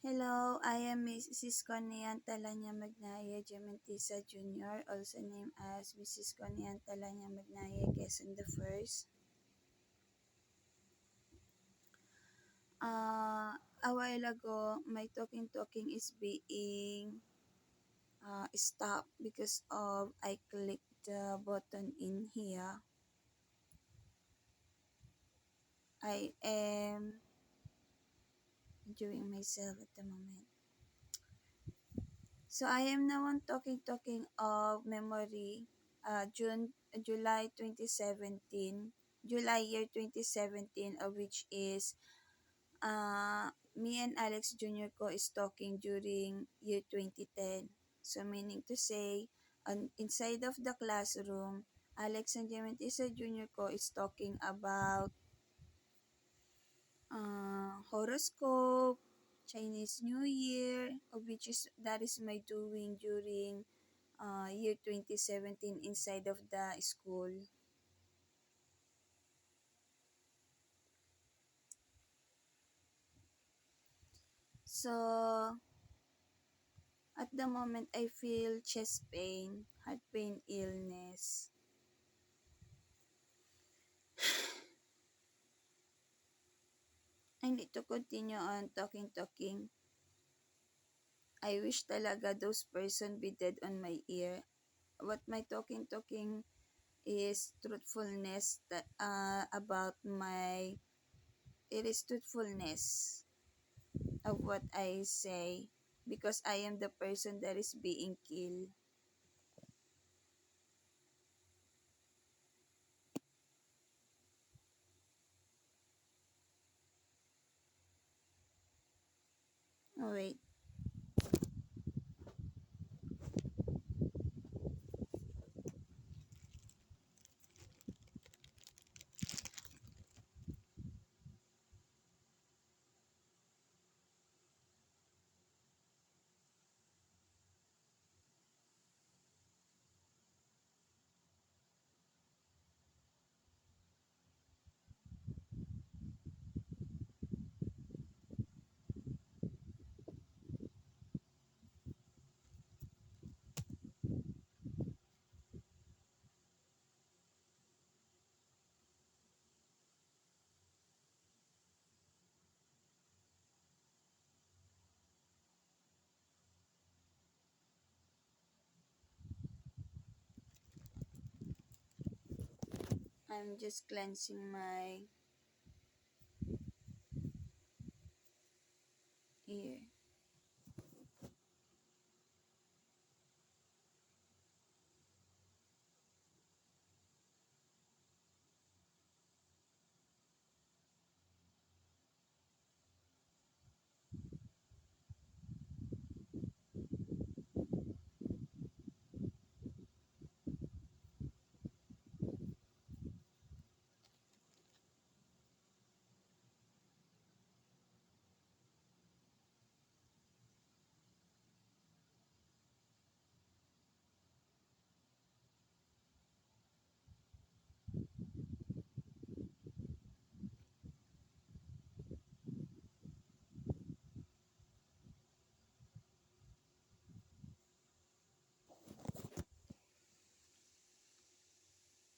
Hello, I am Mrs. Conian Talanya Magnaye Gementisa Jr., also named as Mrs. Conian Talanya Magnaye Quezon the First. A while ago, my talking is being stopped because of I clicked the button in here. I am enjoying myself at the moment. So I am now on talking of memory. July 2017, July year 2017, which is me and Alex Jr. ko is talking during year 2010. So meaning to say, inside of the classroom, Alex and Jementisa Jr. ko is talking about horoscope, Chinese New Year, which is that is my doing during year 2017 inside of the school. So at the moment I feel chest pain, heart pain, illness. I need to continue on talking. I wish talaga those person be dead on my ear. What my talking is truthfulness that about my it is truthfulness of what I say because I am the person that is being killed. Oh wait. I'm just cleansing my ear.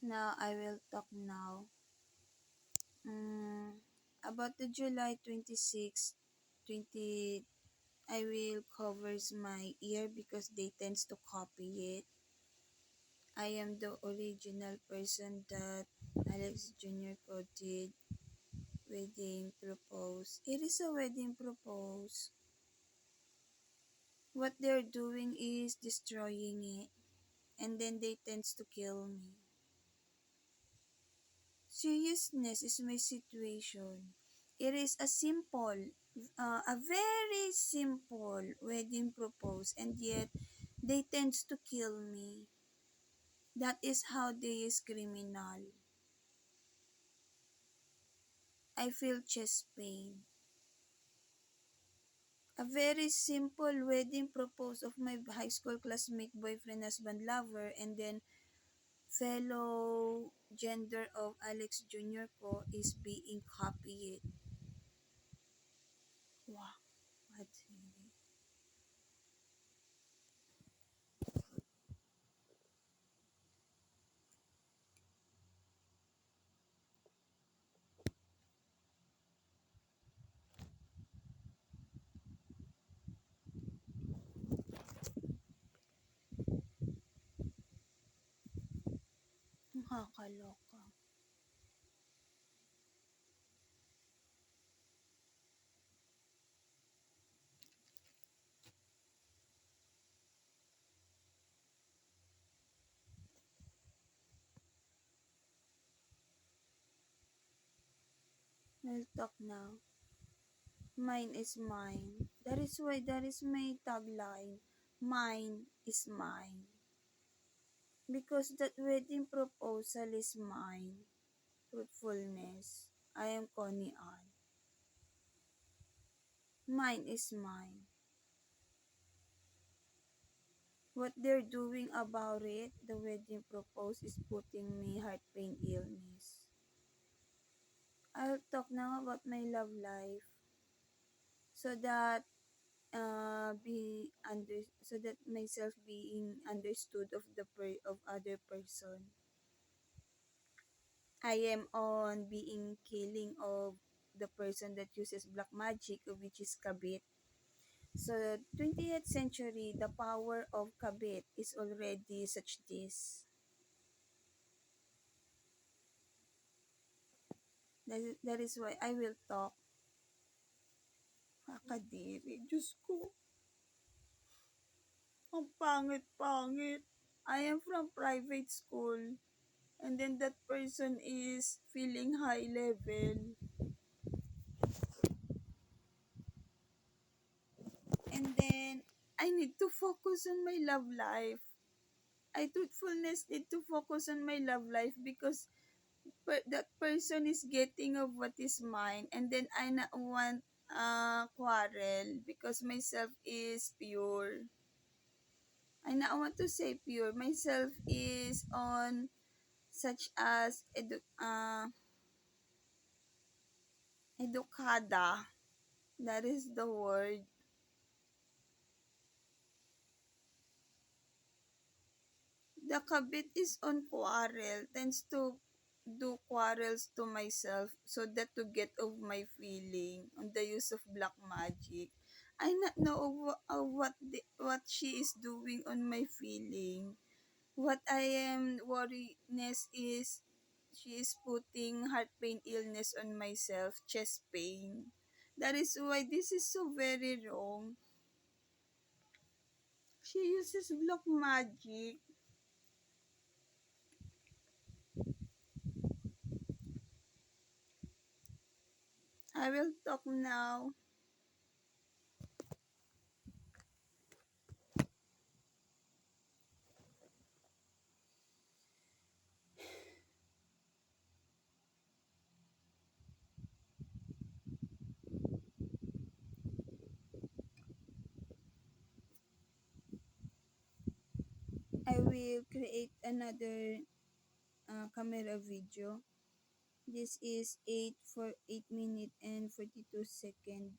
Now I will talk now. About the July 26, 20, I will covers my ear because they tends to copy it. I am the original person that Alex Jr. ko did wedding propose. It is a wedding propose. What they're doing is destroying it and then they tends to kill me. Seriousness is my situation. It is a very simple wedding propose and yet they tends to kill me. That is how they is criminal. I feel chest pain. A very simple wedding propose of my high school classmate, boyfriend, husband, lover, and then fellow gender of Alex Jr. ko is being copied. Wow, what? Nakakaloka. I'll talk now. Mine is mine. That is why that is my tagline. Mine is mine. Because that wedding proposal is mine. Truthfulness. I am Connie Ann. Mine is mine. What they're doing about it, the wedding proposal, is putting me heart pain illness. I'll talk now about my love life so that so that myself being understood of of other person. I am on being killing of the person that uses black magic, which is kabit. So 20th century, the power of kabit is already such this. That is why I will talk. Kakadiri, Diyos ko. Ang pangit-pangit. I am from private school. And then that person is feeling high level. And then I need to focus on my love life. I truthfulness need to focus on my love life because that person is getting of what is mine, and then I not want quarrel because myself is pure. I not want to say pure. Myself is on such as educada. That is the word. The kabit is on quarrel, tends to do quarrels to myself so that to get of my feeling on the use of black magic. I not know what she is doing on my feeling. What I am worriedness is she is putting heart pain illness on myself, chest pain. That is why this is so very wrong. She uses black magic. I will talk now. I will create another camera video. This is 8 for 8 minute and 42 second